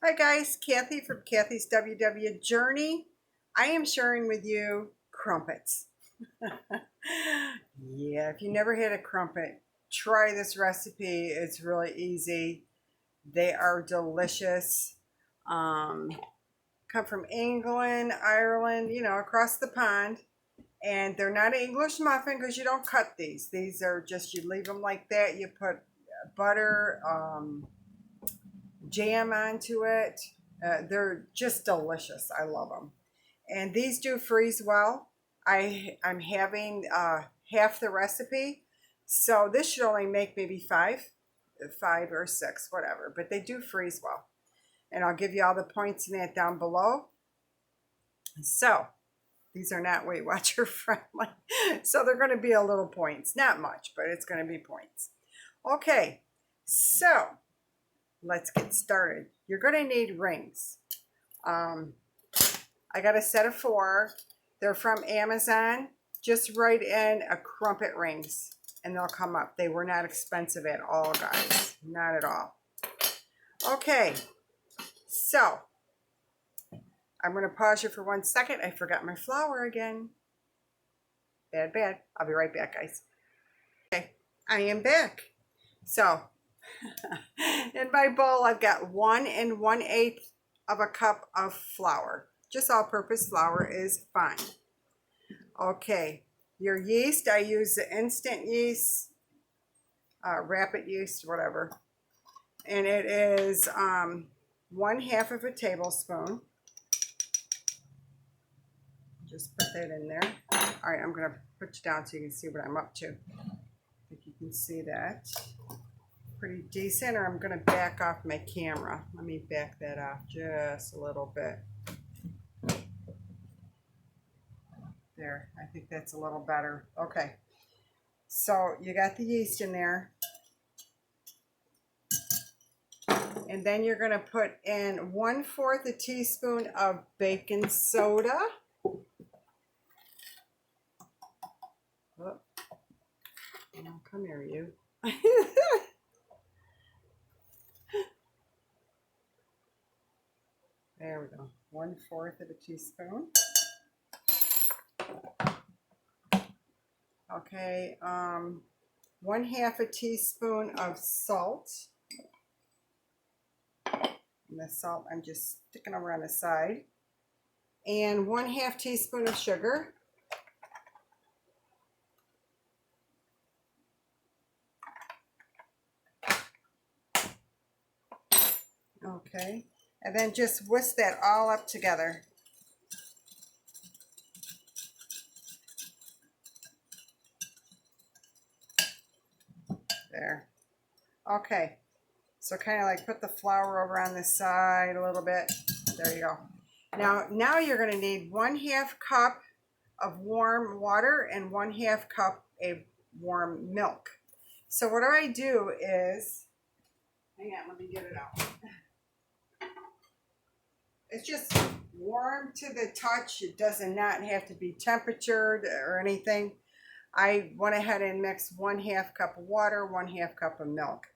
Hi guys, Kathy from Kathy's WW Journey. I am sharing with you crumpets. Yeah, if you never had a crumpet, try this recipe. It's really easy. They are delicious. Um, Come from England, Ireland, across the pond. And they're not an English muffin because you don't cut these. These are just, you leave them like that. You put butter, jam onto it. They're just delicious. I love them. And these do freeze well. I'm having half the recipe. So this should only make maybe five or six, whatever. But they do freeze well. And I'll give you all the points in that down below. So these are not Weight Watcher friendly. So they're going to be a little points. Not much, but it's going to be points. Okay, so let's get started. You're going to need rings. I got a set of 4. They're from Amazon. Just write in a crumpet rings and they'll come up. They were not expensive at all, guys. Not at all. Okay, so I'm going to pause you for 1 second. I forgot my flour again. Bad. I'll be right back, guys. Okay, I am back. So in my bowl, I've got 1 1/8 of a cup of flour. Just all-purpose flour is fine. Okay, your yeast, I use the instant yeast, rapid yeast, whatever. And it is 1/2 of a tablespoon. Just put that in there. All right, I'm going to put you down so you can see what I'm up to. I think you can see that. Pretty decent, or I'm going to back off my camera. Let me back that off just a little bit. There, I think that's a little better. Okay, so you got the yeast in there. And then you're going to put in 1/4 a teaspoon of baking soda. Oh, come here, you. There we go. 1/4 of a teaspoon. Okay, 1/2 a teaspoon of salt. And the salt I'm just sticking over on the side. And 1/2 teaspoon of sugar. Okay, and then just whisk that all up together. There. Okay, so kind of like put the flour over on the side a little bit. There you go. Now you're going to need 1/2 cup of warm water and 1/2 cup of warm milk. So what I do is, hang on, let me get it out. It's just warm to the touch. It does not have to be temperatured or anything. I went ahead and mixed 1/2 cup of water, 1/2 cup of milk.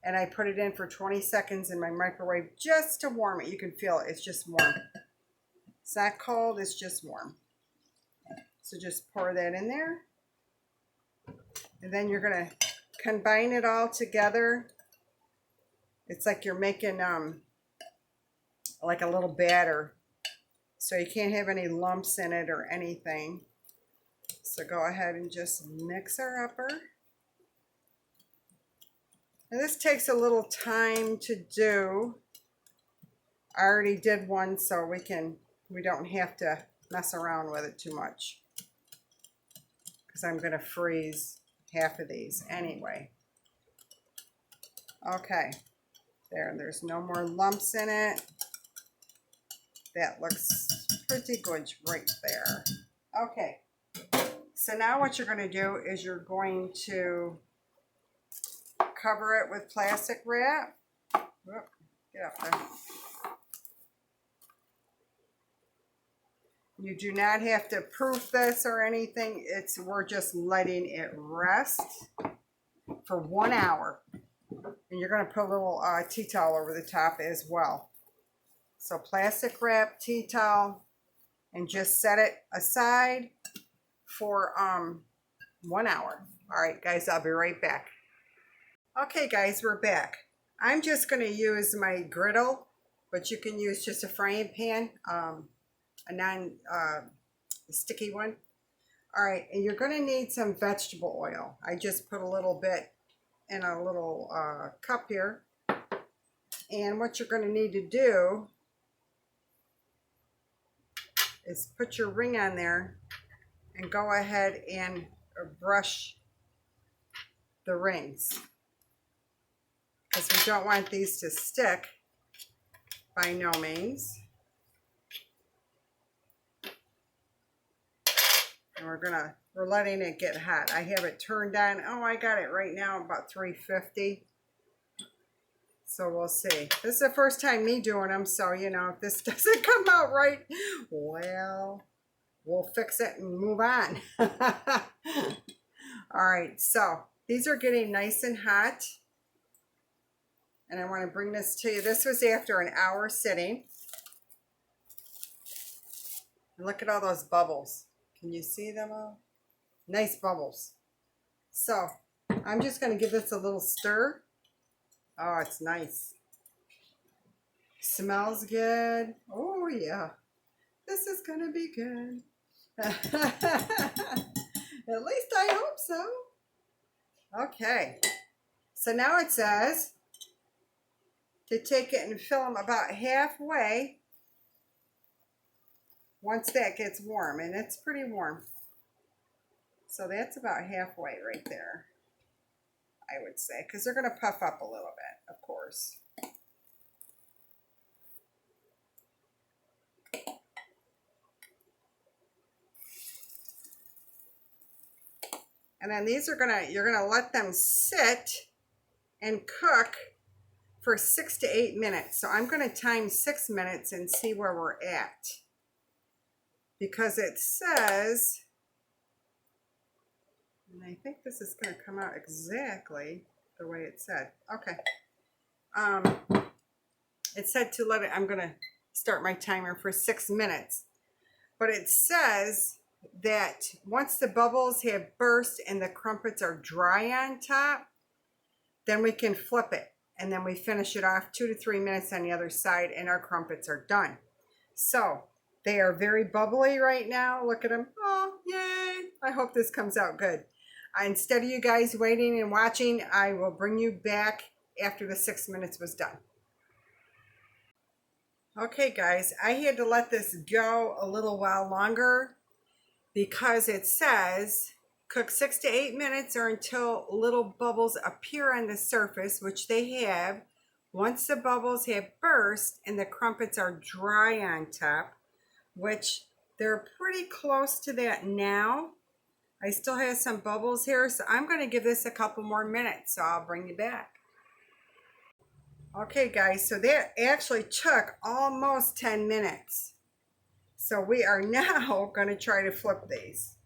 And I put it in for 20 seconds in my microwave just to warm it. You can feel it. It's just warm. It's not cold. It's just warm. So just pour that in there. And then you're going to combine it all together. It's like you're making like a little batter. So you can't have any lumps in it or anything. So go ahead and just mix her upper. And this takes a little time to do. I already did one, so we don't have to mess around with it too much, because I'm going to freeze half of these anyway. Okay, there's no more lumps in it. That looks pretty good right there. Okay, so now what you're going to do is you're going to cover it with plastic wrap. Whoop, get up there. You do not have to proof this or anything. We're just letting it rest for 1 hour. And you're going to put a little tea towel over the top as well. So plastic wrap, tea towel, and just set it aside for 1 hour. All right, guys, I'll be right back. Okay, guys, we're back. I'm just going to use my griddle, but you can use just a frying pan, a non-sticky one. All right, and you're going to need some vegetable oil. I just put a little bit in a little cup here. And what you're going to need to do is put your ring on there and go ahead and brush the rings, because we don't want these to stick by no means. And we're letting it get hot. I have it turned on. Oh, I got it right now about 350. So we'll see. This is the first time me doing them, so you know, if this doesn't come out right, well, we'll fix it and move on. All right, so these are getting nice and hot. And I want to bring this to you. This was after an hour sitting. And look at all those bubbles. Can you see them all? Nice bubbles. So I'm just going to give this a little stir. Oh, it's nice. Smells good. Oh, yeah. This is going to be good. At least I hope so. Okay. So now it says to take it and fill them about halfway once that gets warm. And it's pretty warm. So that's about halfway right there, I would say, because they're going to puff up a little bit, of course. And then these are you're gonna let them sit and cook for 6 to 8 minutes. So I'm gonna time 6 minutes and see where we're at, because it says, and I think this is gonna come out exactly the way it said. Okay. It said to let it, I'm gonna start my timer for 6 minutes, but it says that once the bubbles have burst and the crumpets are dry on top, then we can flip it, and then we finish it off 2 to 3 minutes on the other side, and our crumpets are done. So they are very bubbly right now. Look at them. Oh, yay. I hope this comes out good. Instead of you guys waiting and watching, I will bring you back after the 6 minutes was done. Okay, guys, I had to let this go a little while longer, because it says cook 6 to 8 minutes or until little bubbles appear on the surface, which they have. Once the bubbles have burst and the crumpets are dry on top, which they're pretty close to that now. I still have some bubbles here, so I'm going to give this a couple more minutes, so I'll bring you back. Okay, guys, so that actually took almost 10 minutes. So we are now going to try to flip these.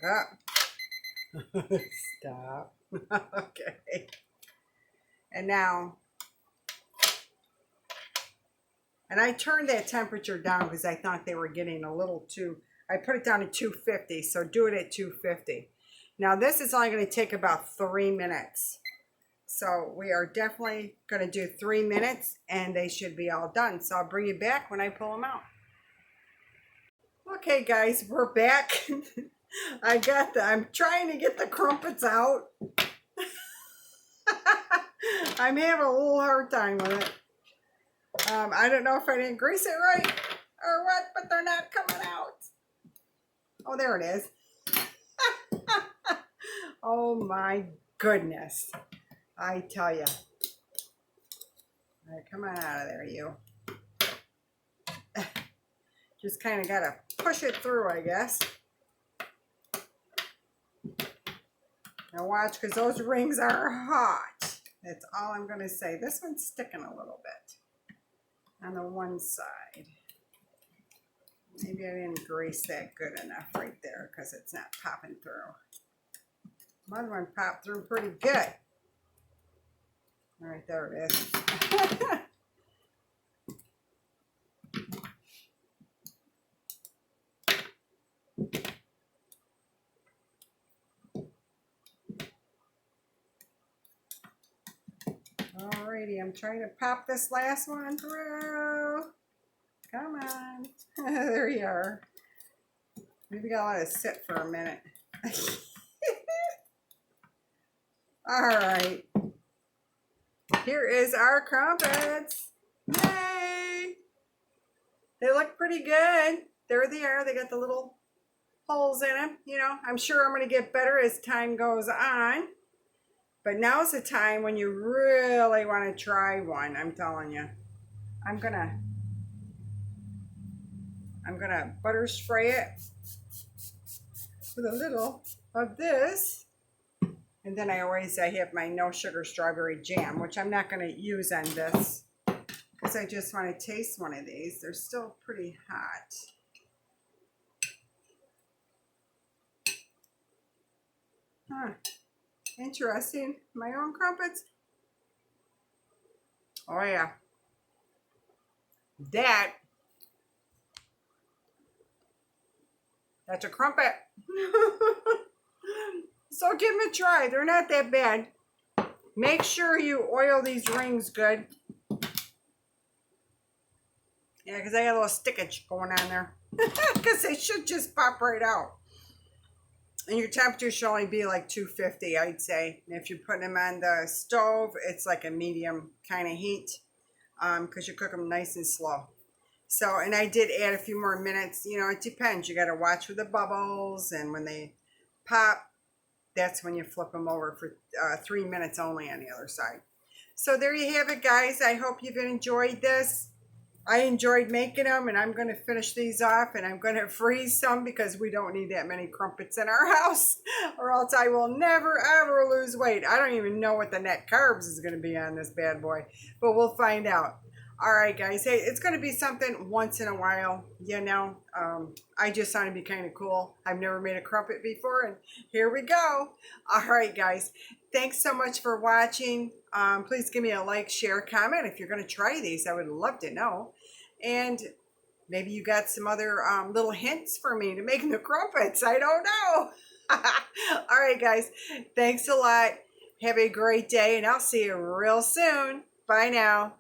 Oh. Stop. Okay. And now, and I turned that temperature down because I thought they were getting a little too, I put it down to 250, so do it at 250. Now this is only going to take about 3 minutes. So we are definitely going to do 3 minutes and they should be all done. So I'll bring you back when I pull them out. Okay, guys, we're back. I'm trying to get the crumpets out. I'm having a little hard time with it. I don't know if I didn't grease it right or what, but they're not coming out. Oh, there it is. Oh my goodness. I tell you. All right, come on out of there, you. Just kind of got to push it through, I guess. Now watch, because those rings are hot. That's all I'm going to say. This one's sticking a little bit on the one side. Maybe I didn't grease that good enough right there because it's not popping through. One popped through pretty good. All right, there it is. Alrighty, I'm trying to pop this last one through. Come on. There you are. Maybe gotta let it sit for a minute. Alright. Here is our crumpets. Yay! They look pretty good. There they are. They got the little holes in them. You know, I'm sure I'm going to get better as time goes on. But now's the time when you really want to try one. I'm telling you. I'm gonna butter spray it with a little of this. And then I have my no sugar strawberry jam, which I'm not going to use on this because I just want to taste one of these. They're still pretty hot. Huh. Interesting. My own crumpets. Oh yeah. That's a crumpet. So give them a try. They're not that bad. Make sure you oil these rings good. Yeah, because I got a little stickage going on there. Because they should just pop right out. And your temperature should only be like 250, I'd say. And if you're putting them on the stove, it's like a medium kind of heat. Because you cook them nice and slow. So, and I did add a few more minutes. You know, it depends. You got to watch for the bubbles. And when they pop, that's when you flip them over for 3 minutes only on the other side. So there you have it, guys. I hope you've enjoyed this. I enjoyed making them, and I'm going to finish these off, and I'm going to freeze some because we don't need that many crumpets in our house, or else I will never, ever lose weight. I don't even know what the net carbs is going to be on this bad boy, but we'll find out. All right, guys. Hey, it's going to be something once in a while, you know. I just thought it'd be kind of cool. I've never made a crumpet before, and here we go. All right, guys. Thanks so much for watching. Please give me a like, share, comment if you're going to try these. I would love to know. And maybe you got some other little hints for me to make the crumpets. I don't know. All right, guys. Thanks a lot. Have a great day, and I'll see you real soon. Bye now.